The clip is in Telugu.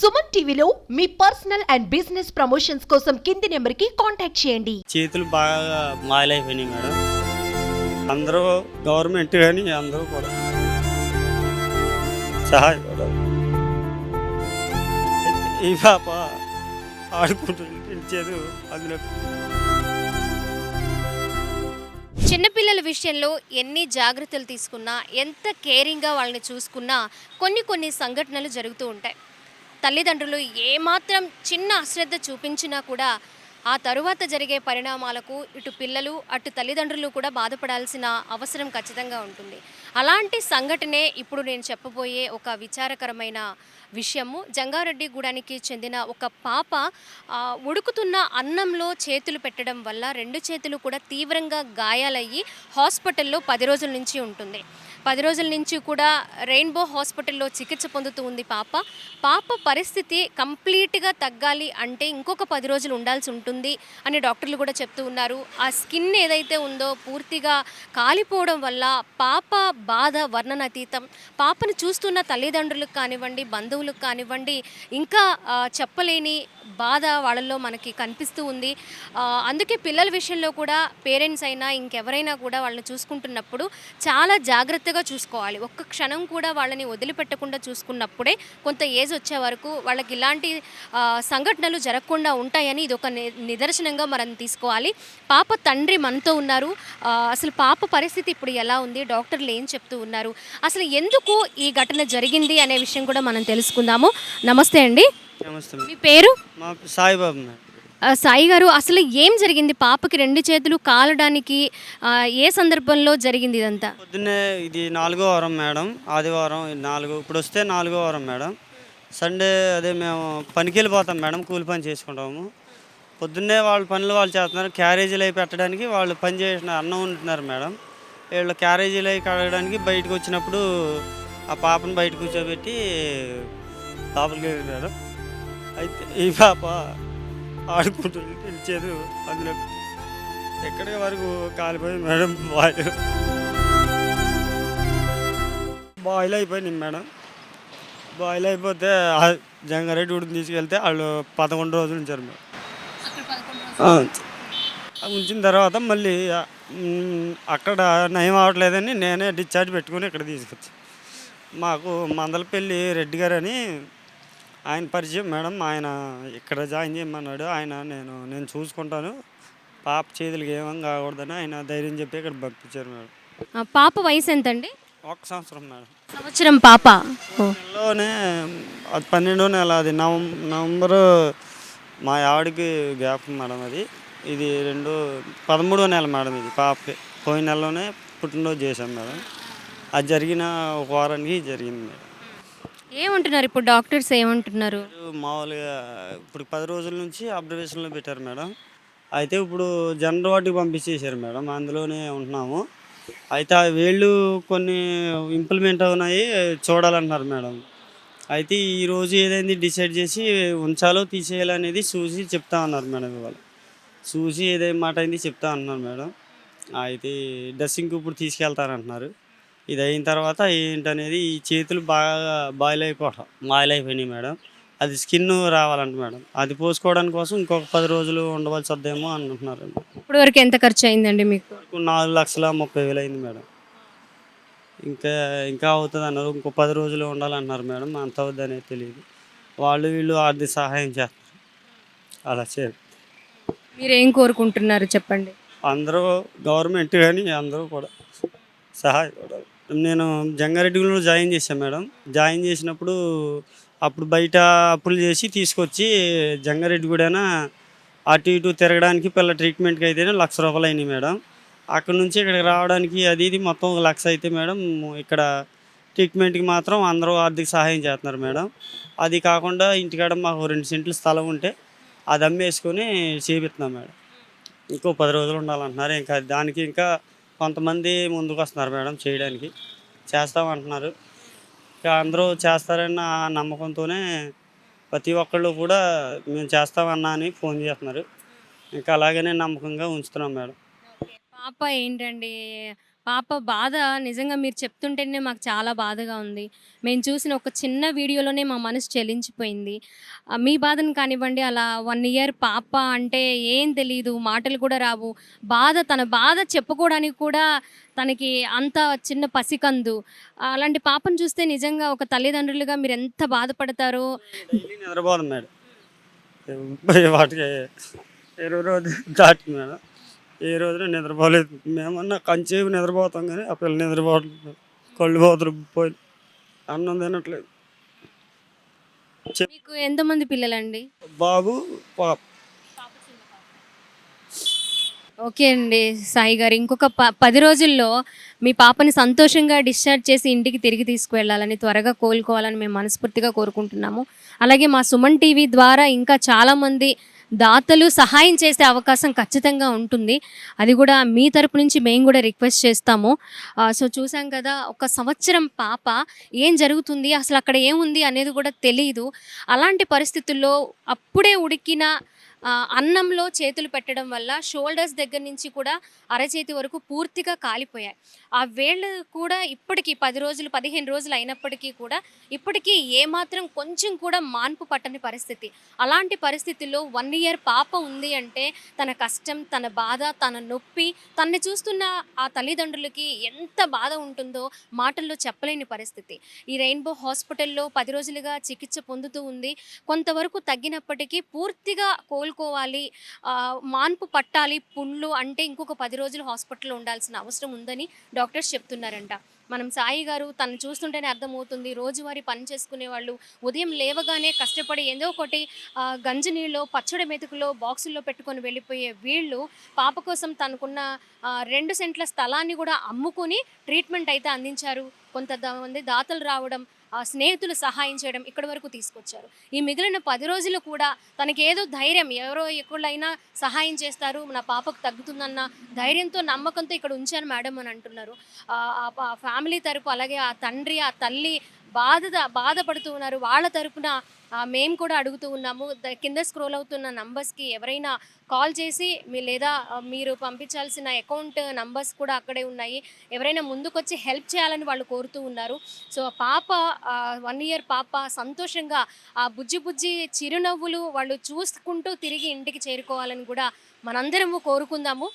సుమన్ టీవీలో మీ పర్సనల్ అండ్ బిజినెస్ ప్రమోషన్స్ కోసం కింది నెంబర్కి కాంటాక్ట్ చేయండి. చేతులు బాగా మాయలైపోయినాయి మేడం. అందరూ గవర్నమెంట్ కానీ అందరూ కూడా సహాయపడాలి. ఈ పాప ఆడుకుంటుంది అందులో. చిన్నపిల్లల విషయంలో ఎన్ని జాగ్రత్తలు తీసుకున్నా, ఎంత కేరింగ్గా వాళ్ళని చూసుకున్నా కొన్ని సంఘటనలు జరుగుతూ ఉంటాయి. తల్లిదండ్రులు ఏమాత్రం చిన్న అశ్రద్ధ చూపించినా కూడా ఆ తరువాత జరిగే పరిణామాలకు ఇటు పిల్లలు అటు తల్లిదండ్రులు కూడా బాధపడాల్సిన అవసరం ఖచ్చితంగా ఉంటుంది. అలాంటి సంఘటనే ఇప్పుడు నేను చెప్పబోయే ఒక విచారకరమైన విషయము. జంగారెడ్డిగూడానికి చెందిన ఒక పాప ఉడుకుతున్న అన్నంలో చేతులు పెట్టడం వల్ల 2 చేతులు కూడా తీవ్రంగా గాయాలయ్యి హాస్పిటల్లో 10 రోజుల నుంచి ఉంటుంది. 10 రోజుల నుంచి కూడా రెయిన్బో హాస్పిటల్లో చికిత్స పొందుతూ ఉంది పాప పరిస్థితి కంప్లీట్గా తగ్గాలి అంటే ఇంకొక 10 రోజులు ఉండాల్సి ఉంటుంది అని డాక్టర్లు కూడా చెప్తూ ఉన్నారు. ఆ స్కిన్ ఏదైతే ఉందో పూర్తిగా కాలిపోవడం వల్ల పాప బాధ వర్ణనాతీతం. పాపను చూస్తున్న తల్లిదండ్రులకు కానివ్వండి, బంధువులకు కానివ్వండి, ఇంకా చెప్పలేని బాధ వాళ్ళల్లో మనకి కనిపిస్తూ ఉంది. అందుకే పిల్లల విషయంలో కూడా పేరెంట్స్ అయినా ఇంకెవరైనా కూడా వాళ్ళని చూసుకుంటున్నప్పుడు చాలా జాగ్రత్తగా చూసుకోవాలి. ఒక్క క్షణం కూడా వాళ్ళని వదిలిపెట్టకుండా చూసుకున్నప్పుడే కొంత ఏజ్ వచ్చే వరకు వాళ్ళకి ఇలాంటి సంఘటనలు జరగకుండా ఉంటాయని ఇది ఒక నిదర్శనంగా మనం తీసుకోవాలి. పాప తండ్రి మనతో ఉన్నారు. అసలు పాప పరిస్థితి ఇప్పుడు ఎలా ఉంది, డాక్టర్లు ఏం చెప్తూ ఉన్నారు, అసలు ఎందుకు ఈ ఘటన జరిగింది అనే విషయం కూడా మనం తెలుసుకుందాము. నమస్తే అండి. నమస్తే. మీ పేరు? మా సాయిబాబు మేడం. సాయి గారు, అసలు ఏం జరిగింది? పాపకి 2 చేతులు కాలడానికి ఏ సందర్భంలో జరిగింది ఇదంతా? పొద్దున్నే ఇది 4వ వారం మేడం. ఆదివారం 4 ఇప్పుడు వస్తే 4వ వారం మేడం. సండే అదే మేము పనికి వెళ్ళిపోతాం మేడం, కూలి పని చేసుకుంటాము. పొద్దున్నే వాళ్ళ పనులు వాళ్ళు చేస్తున్నారు. క్యారేజీలు అవి పెట్టడానికి వాళ్ళు పని చేసిన అన్నం ఉంటున్నారు మేడం. వీళ్ళు క్యారేజీలు అవి కడగడానికి బయటకు వచ్చినప్పుడు ఆ పాపను బయట కూర్చోబెట్టి లోపలికి వెళ్ళి మేడం. అయితే ఈ పాప ఆడుకుంటుంది అందులో ఎక్కడికి వరకు కాలిపోయింది మేడం. బాయిల్ అయిపోయింది మేడం. బాయిల్ అయిపోతే జంగారెడ్డిగూడెం తీసుకెళ్తే వాళ్ళు 11 రోజులు ఉంచారు మేడం. ఉంచిన తర్వాత మళ్ళీ అక్కడ నయం అవ్వట్లేదని నేనే డిశ్చార్జ్ పెట్టుకుని ఇక్కడ తీసుకొచ్చాను. మాకు మందలపల్లి రెడ్డి గారు అని ఆయన పరిచయం మేడం. ఆయన ఇక్కడ జాయిన్ చేయమన్నాడు. నేను చూసుకుంటాను, పాప చేతులకి ఏమని కాకూడదని ఆయన ధైర్యం చెప్పి ఇక్కడ పంపించారు మేడం. పాప వయసు ఎంతండి? 1 సంవత్సరం మేడం. సంవత్సరం పాప. నెలలోనే అది 12వ నెల, అది నవంబరు మా ఆవిడకి గ్యాప్ మేడం. ఇది 13వ నెల మేడం. ఇది పాపకి పోయిన నెలలోనే పుట్టినరోజు చేశాం మేడం. అది జరిగిన ఒక వారానికి జరిగింది మేడం. ఏమంటున్నారు ఇప్పుడు డాక్టర్స్, ఏమంటున్నారు? మామూలుగా ఇప్పుడు 10 రోజుల నుంచి అబ్జర్వేషన్లో పెట్టారు మేడం. అయితే ఇప్పుడు జనరల్ వార్డుకి పంపించేశారు మేడం. అందులోనే ఉంటున్నాము. అయితే ఆ వేళ్ళు కొన్ని ఇంప్లిమెంట్ అవునాయి, చూడాలంటున్నారు మేడం. అయితే ఈరోజు ఏదైంది డిసైడ్ చేసి ఉంచాలో తీసేయాలో అనేది చూసి చెప్తా ఉన్నారు మేడం. ఇవాళ చూసి ఏదైనా మాట అయింది చెప్తా అన్నారు మేడం. అయితే డ్రెస్సింగ్కి ఇప్పుడు తీసుకెళ్తారంటున్నారు. ఇది అయిన తర్వాత ఏంటనేది ఈ చేతులు బాగా మాయలైపోయినాయి మేడం. అది స్కిన్ రావాలంట మేడం. అది పోసుకోవడానికి కోసం ఇంకొక 10 రోజులు ఉండవలసి వద్దేమో అంటున్నారు. ఇప్పుడు వరకు ఎంత ఖర్చు అయిందండి మీకు? 4,30,000 అయింది మేడం. ఇంకా అవుతుంది అన్నారు. ఇంకో 10 రోజులు ఉండాలన్నారు మేడం. అంత అవుద్ది అనేది తెలియదు. వీళ్ళు ఆర్థిక సహాయం చేస్తారు. అలా చేయరు. మీరేం కోరుకుంటున్నారు చెప్పండి? అందరూ గవర్నమెంట్ కానీ అందరూ కూడా సహాయపడాలి. నేను జంగారెడ్డిగూడెంలో జాయిన్ చేశాను మేడం. జాయిన్ చేసినప్పుడు అప్పుడు బయట అప్పులు చేసి తీసుకొచ్చి జంగారెడ్డిగూడెన అటు ఇటు తిరగడానికి పిల్ల ట్రీట్మెంట్కి అయితేనే ₹1,00,000 అయినాయి మేడం. అక్కడ నుంచి ఇక్కడికి రావడానికి అది ఇది మొత్తం 1,00,000 అయితే మేడం. ఇక్కడ ట్రీట్మెంట్కి మాత్రం అందరూ ఆర్థిక సహాయం చేస్తున్నారు మేడం. అది కాకుండా ఇంటికాడ మాకు 2 సెంట్లు స్థలం ఉంటే అది అమ్మేసుకొని చేపిస్తున్నాం మేడం. ఇంకో 10 రోజులు ఉండాలంటున్నారు. దానికి ఇంకా కొంతమంది ముందుకు వస్తున్నారు మేడం, చేయడానికి చేస్తామంటున్నారు. ఇంకా అందరూ చేస్తారన్న నమ్మకంతోనే ప్రతి ఒక్కళ్ళు కూడా మేము చేస్తామన్నా అని ఫోన్ చేస్తున్నారు. ఇంకా అలాగనే నమ్మకంగా ఉంచుతున్నాం మేడం. పాప ఏంటండి పాప బాధ నిజంగా మీరు చెప్తుంటేనే మాకు చాలా బాధగా ఉంది. మేము చూసిన ఒక చిన్న వీడియోలోనే మా మనసు చలించిపోయింది. మీ బాధను కానివ్వండి, అలా 1 ఇయర్ పాప అంటే ఏం తెలీదు, మాటలు కూడా రావు. తన బాధ చెప్పుకోవడానికి కూడా తనకి అంత చిన్న పసికందు. అలాంటి పాపను చూస్తే నిజంగా ఒక తల్లిదండ్రులుగా మీరెంత బాధపడతారో. Daily నిద్రపోదు madam. వాటికి 20 రోజులు దాటింది మేడం. ఏ రోజున నిద్రపోలేదు. మేమన్నా కంచేపు నిద్రపోతాం కానీ ఆ పిల్ల నిద్రపోవట్లేదు మేడం. కళ్ళు పోతులు పోయి అన్నం తినట్లేదు. మీకు ఎంతమంది పిల్లలండి? బాబు పాప. ఓకే అండి సాయి గారు. ఇంకొక 10 రోజుల్లో మీ పాపని సంతోషంగా డిశ్చార్జ్ చేసి ఇంటికి తిరిగి తీసుకువెళ్ళాలని, త్వరగా కోలుకోవాలని మేము మనస్ఫూర్తిగా కోరుకుంటున్నాము. అలాగే మా సుమన్ టీవీ ద్వారా ఇంకా చాలామంది దాతలు సహాయం చేసే అవకాశం ఖచ్చితంగా ఉంటుంది. అది కూడా మీ తరపు నుంచి మేము కూడా రిక్వెస్ట్ చేస్తాము. సో చూసాం కదా, ఒక సంవత్సరం పాప ఏం జరుగుతుంది, అసలు అక్కడ ఏముంది అనేది కూడా తెలీదు. అలాంటి పరిస్థితుల్లో అప్పుడే ఉడికిన అన్నంలో చేతులు పెట్టడం వల్ల షోల్డర్స్ దగ్గర నుంచి కూడా అరచేతి వరకు పూర్తిగా కాలిపోయాయి. ఆ వేళ్ళు కూడా ఇప్పటికీ 10 రోజులు 15 రోజులు అయినప్పటికీ కూడా ఇప్పటికీ ఏమాత్రం కొంచెం కూడా మాన్పు పట్టని పరిస్థితి. అలాంటి పరిస్థితుల్లో 1 ఇయర్ పాప ఉంది అంటే తన కష్టం, తన బాధ, తన నొప్పి, తనని చూస్తున్న ఆ తల్లిదండ్రులకి ఎంత బాధ ఉంటుందో మాటల్లో చెప్పలేని పరిస్థితి. ఈ రెయిన్బో హాస్పిటల్లో 10 రోజులుగా చికిత్స పొందుతూ ఉంది. కొంతవరకు తగ్గినప్పటికీ పూర్తిగా కోలుకోవాలి, మాన్పు పట్టాలి పుండ్లు అంటే ఇంకొక 10 రోజులు హాస్పిటల్లో ఉండాల్సిన అవసరం ఉందని డాక్టర్స్ చెప్తున్నారంట. మనం సాయి గారు తను చూస్తుంటేనే అర్థమవుతుంది. రోజువారీ పని చేసుకునే వాళ్ళు ఉదయం లేవగానే కష్టపడి ఏదో ఒకటి గంజి నీళ్ళలో, పచ్చడి మెతుకులో, బాక్సుల్లో పెట్టుకొని వెళ్ళిపోయే వీళ్ళు పాప కోసం తనకున్న 2 సెంట్ల స్థలాన్ని కూడా అమ్ముకొని ట్రీట్మెంట్ అయితే అందించారు. కొంతమంది దాతలు రావడం, స్నేహితులు సహాయం చేయడం ఇక్కడి వరకు తీసుకొచ్చారు. ఈ మిగిలిన 10 రోజులు కూడా తనకేదో ధైర్యం, ఎవరో ఎక్కడైనా సహాయం చేస్తారు, నా పాపకు తగ్గుతుందన్న ధైర్యంతో, నమ్మకంతో ఇక్కడ ఉంచాను మేడం అని అంటున్నారు. ఆ ఫ్యామిలీ తరపు, అలాగే ఆ తండ్రి, ఆ తల్లి బాధపడుతూ ఉన్నారు. వాళ్ళ తరపున మేము కూడా అడుగుతూ ఉన్నాము. కింద స్క్రోల్ అవుతున్న నంబర్స్కి ఎవరైనా కాల్ చేసి లేదా మీరు పంపించాల్సిన అకౌంట్ నంబర్స్ కూడా అక్కడే ఉన్నాయి. ఎవరైనా ముందుకొచ్చి హెల్ప్ చేయాలని వాళ్ళు కోరుతూ ఉన్నారు. సో పాప 1 ఇయర్ పాప సంతోషంగా ఆ బుజ్జి చిరునవ్వులు వాళ్ళు చూసుకుంటూ తిరిగి ఇంటికి చేరుకోవాలని కూడా మనందరము కోరుకుందాము.